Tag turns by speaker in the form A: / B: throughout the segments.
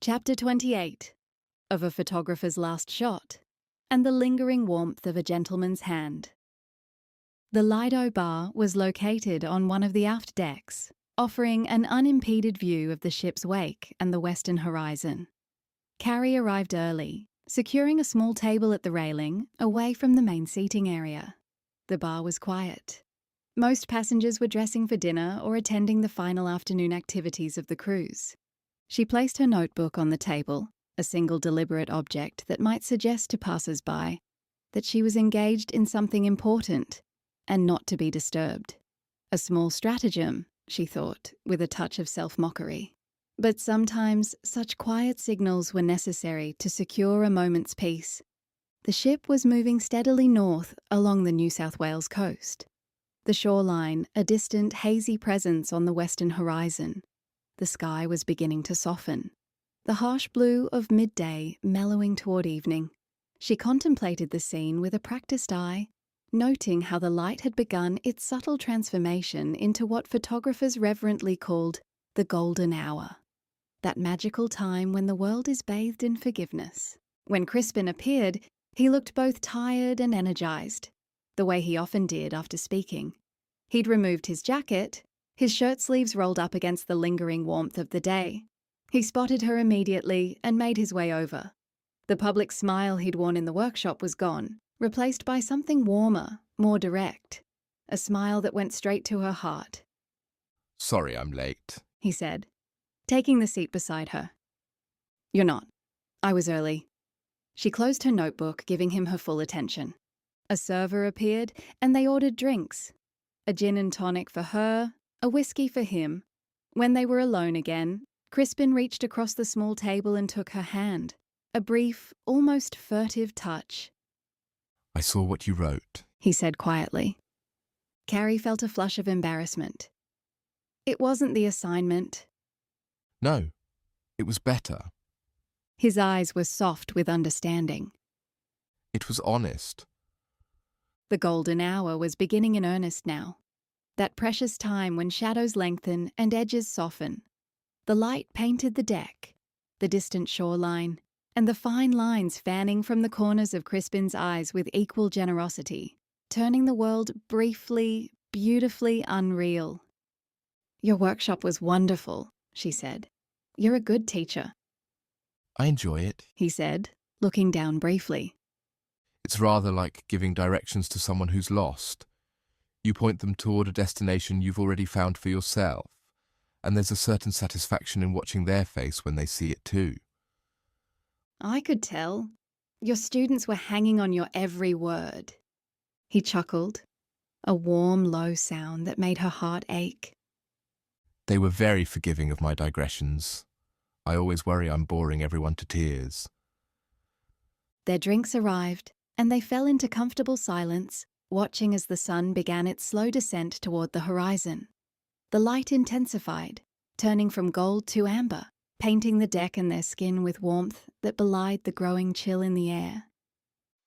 A: Chapter 28 of A Photographer's Last Shot and the Lingering Warmth of a Gentleman's Hand. The Lido Bar was located on one of the aft decks, offering an unimpeded view of the ship's wake and the western horizon. Carrie arrived early, securing a small table at the railing away from the main seating area. The bar was quiet. Most passengers were dressing for dinner or attending the final afternoon activities of the cruise. She placed her notebook on the table, a single deliberate object that might suggest to passers-by that she was engaged in something important and not to be disturbed. A small stratagem, she thought, with a touch of self-mockery. But sometimes such quiet signals were necessary to secure a moment's peace. The ship was moving steadily north along the New South Wales coast. The shoreline, a distant, hazy presence on the western horizon. The sky was beginning to soften, the harsh blue of midday mellowing toward evening. She contemplated the scene with a practiced eye, noting how the light had begun its subtle transformation into what photographers reverently called the golden hour, that magical time when the world is bathed in forgiveness. When Crispin appeared, he looked both tired and energized, the way he often did after speaking. He'd removed his jacket, his shirt sleeves rolled up against the lingering warmth of the day. He spotted her immediately and made his way over. The public smile he'd worn in the workshop was gone, replaced by something warmer, more direct. A smile that went straight to her heart.
B: "Sorry I'm late,"
A: he said, taking the seat beside her. "You're not. I was early." She closed her notebook, giving him her full attention. A server appeared, and they ordered drinks. A gin and tonic for her, a whiskey for him. When they were alone again, Crispin reached across the small table and took her hand. A brief, almost furtive touch.
B: "I saw what you wrote,"
A: he said quietly. Carrie felt a flush of embarrassment. It wasn't the assignment.
B: "No, it was better.
A: His eyes were soft with understanding.
B: It was honest."
A: The golden hour was beginning in earnest now. That precious time when shadows lengthen and edges soften. The light painted the deck, the distant shoreline, and the fine lines fanning from the corners of Crispin's eyes with equal generosity, turning the world briefly, beautifully unreal. "Your workshop was wonderful," she said. "You're a good teacher."
B: "I enjoy it.
A: He said, looking down briefly.
B: It's rather like giving directions to someone who's lost. You point them toward a destination you've already found for yourself, and there's a certain satisfaction in watching their face when they see it too."
A: "I could tell. Your students were hanging on your every word." He chuckled, a warm, low sound that made her heart ache.
B: "They were very forgiving of my digressions. I always worry I'm boring everyone to tears."
A: Their drinks arrived, and they fell into comfortable silence, watching as the sun began its slow descent toward the horizon. The light intensified, turning from gold to amber, painting the deck and their skin with warmth that belied the growing chill in the air.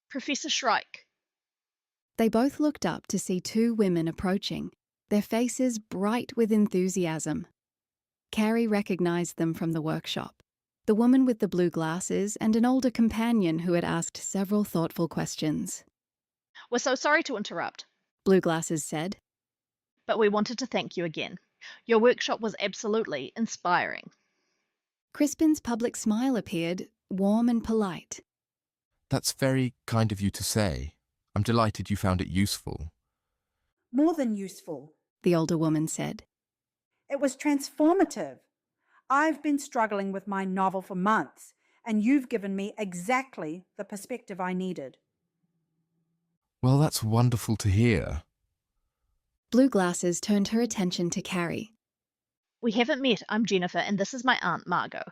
C: "Professor Shrike."
A: They both looked up to see two women approaching, their faces bright with enthusiasm. Carrie recognized them from the workshop. The woman with the blue glasses and an older companion who had asked several thoughtful questions.
C: "We're so sorry to interrupt,
A: Blue Glasses said.
C: but we wanted to thank you again. Your workshop was absolutely inspiring."
A: Crispin's public smile appeared, warm and polite.
B: "That's very kind of you to say. I'm delighted you found it useful."
D: More than useful.
A: The older woman said.
D: It was transformative. I've been struggling with my novel for months, and you've given me exactly the perspective I needed.
B: "Well, that's wonderful to hear."
A: Blue Glasses turned her attention to Carrie.
C: "We haven't met. I'm Jennifer, and this is my Aunt Margot."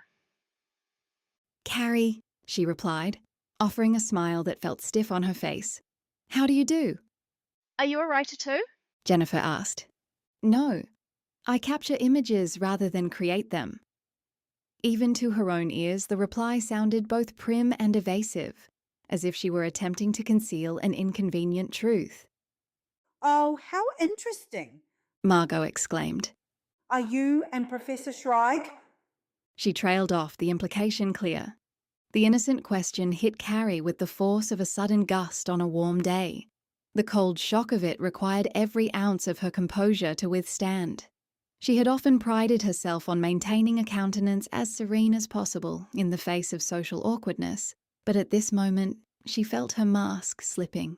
A: "Carrie," she replied, offering a smile that felt stiff on her face. "How do you do?"
C: "Are you a writer too?"
A: Jennifer asked. "No, I capture images rather than create them." Even to her own ears, the reply sounded both prim and evasive, as if she were attempting to conceal an inconvenient truth.
D: Oh, how interesting.
A: Margot exclaimed.
D: Are you and Professor Shrike?
A: She trailed off, the implication clear. The innocent question hit Carrie with the force of a sudden gust on a warm day. The cold shock of it required every ounce of her composure to withstand. She had often prided herself on maintaining a countenance as serene as possible in the face of social awkwardness, but at this moment she felt her mask slipping.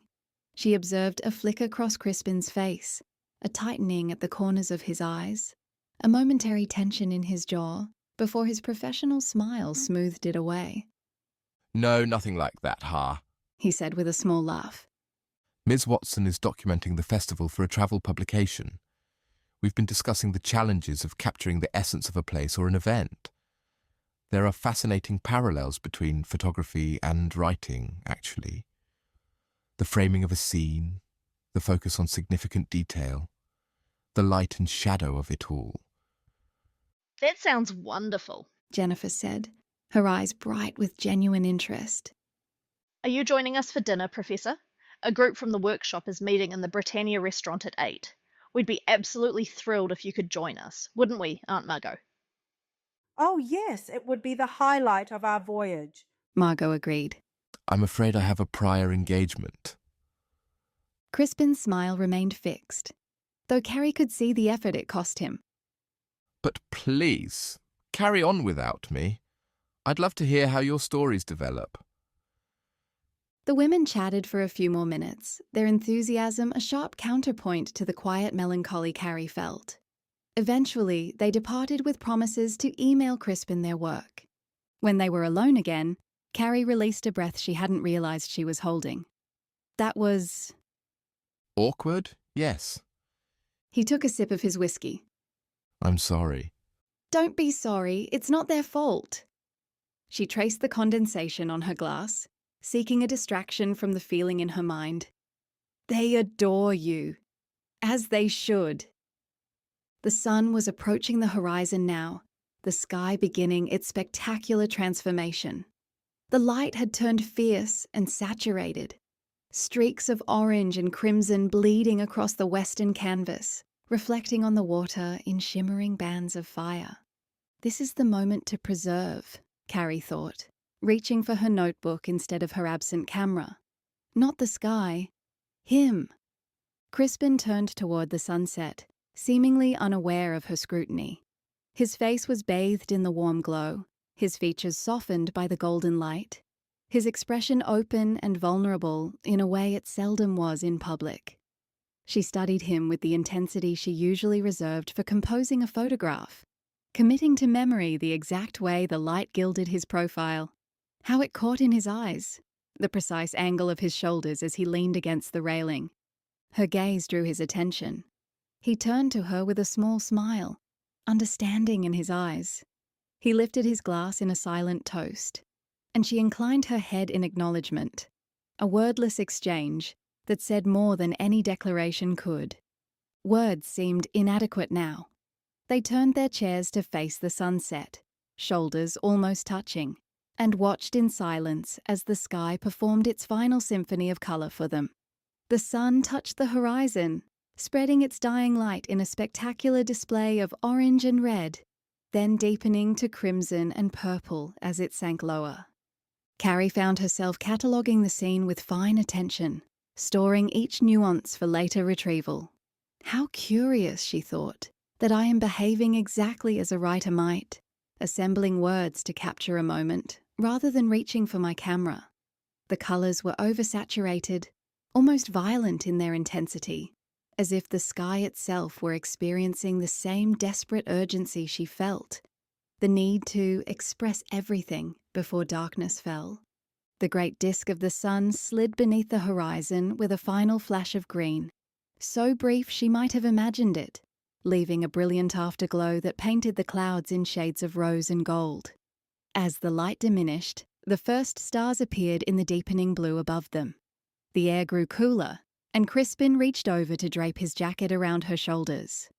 A: She observed a flicker cross Crispin's face, a tightening at the corners of his eyes, a momentary tension in his jaw, before his professional smile smoothed it away.
B: No, nothing like that, Ha.
A: He said with a small laugh.
B: Ms. Watson is documenting the festival for a travel publication. We've been discussing the challenges of capturing the essence of a place or an event. There are fascinating parallels between photography and writing, actually. The framing of a scene, the focus on significant detail, the light and shadow of it all.
C: That sounds wonderful.
A: Jennifer said, her eyes bright with genuine interest.
C: Are you joining us for dinner, Professor? A group from the workshop is meeting in the Britannia restaurant at 8. We'd be absolutely thrilled if you could join us, wouldn't we, Aunt Margot?
D: Oh, yes, it would be the highlight of our voyage.
A: Margot agreed.
B: I'm afraid I have a prior engagement.
A: Crispin's smile remained fixed, though Carrie could see the effort it cost him.
B: But please, carry on without me. I'd love to hear how your stories develop.
A: The women chatted for a few more minutes, their enthusiasm a sharp counterpoint to the quiet melancholy Carrie felt. Eventually, they departed with promises to email Crispin their work. When they were alone again, Carrie released a breath she hadn't realized she was holding. That was...
B: Awkward? Yes.
A: He took a sip of his whiskey.
B: I'm sorry.
A: Don't be sorry, it's not their fault. She traced the condensation on her glass, seeking a distraction from the feeling in her mind. They adore you, as they should. The sun was approaching the horizon now, the sky beginning its spectacular transformation. The light had turned fierce and saturated, streaks of orange and crimson bleeding across the western canvas, reflecting on the water in shimmering bands of fire. This is the moment to preserve, Carrie thought, reaching for her notebook instead of her absent camera. Not the sky, him. Crispin turned toward the sunset, seemingly unaware of her scrutiny. His face was bathed in the warm glow, his features softened by the golden light, his expression open and vulnerable in a way it seldom was in public. She studied him with the intensity she usually reserved for composing a photograph, committing to memory the exact way the light gilded his profile, how it caught in his eyes, the precise angle of his shoulders as he leaned against the railing. Her gaze drew his attention. He turned to her with a small smile, understanding in his eyes. He lifted his glass in a silent toast, and she inclined her head in acknowledgement, a wordless exchange that said more than any declaration could. Words seemed inadequate now. They turned their chairs to face the sunset, shoulders almost touching, and watched in silence as the sky performed its final symphony of color for them. The sun touched the horizon, spreading its dying light in a spectacular display of orange and red, then deepening to crimson and purple as it sank lower. Carrie found herself cataloguing the scene with fine attention, storing each nuance for later retrieval. How curious, she thought, that I am behaving exactly as a writer might, assembling words to capture a moment, rather than reaching for my camera. The colours were oversaturated, almost violent in their intensity, as if the sky itself were experiencing the same desperate urgency she felt, the need to express everything before darkness fell. The great disk of the sun slid beneath the horizon with a final flash of green, so brief she might have imagined it, leaving a brilliant afterglow that painted the clouds in shades of rose and gold. As the light diminished, the first stars appeared in the deepening blue above them. The air grew cooler, and Crispin reached over to drape his jacket around her shoulders.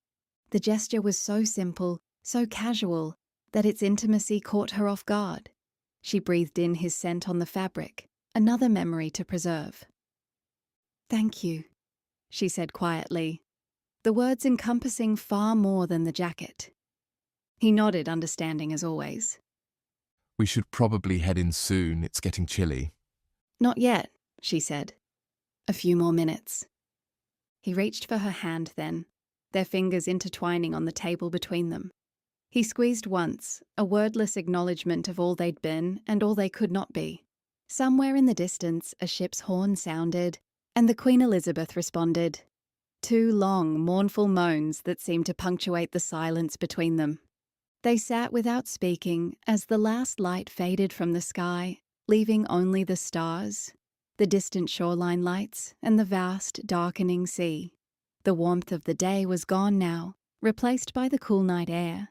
A: The gesture was so simple, so casual, that its intimacy caught her off guard. She breathed in his scent on the fabric, another memory to preserve. "Thank you," she said quietly, the words encompassing far more than the jacket. He nodded, understanding as always.
B: We should probably head in soon. It's getting chilly.
A: Not yet, she said. A few more minutes. He reached for her hand then, their fingers intertwining on the table between them. He squeezed once, a wordless acknowledgement of all they'd been and all they could not be. Somewhere in the distance, a ship's horn sounded, and the Queen Elizabeth responded. 2 long, mournful moans that seemed to punctuate the silence between them. They sat without speaking as the last light faded from the sky, leaving only the stars, the distant shoreline lights, and the vast, darkening sea. The warmth of the day was gone now, replaced by the cool night air.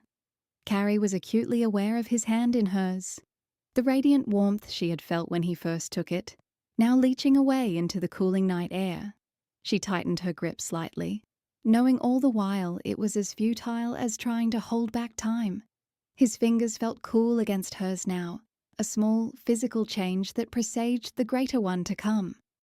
A: Carrie was acutely aware of his hand in hers, the radiant warmth she had felt when he first took it, now leaching away into the cooling night air. She tightened her grip slightly, knowing all the while it was as futile as trying to hold back time. His fingers felt cool against hers now, a small physical change that presaged the greater one to come.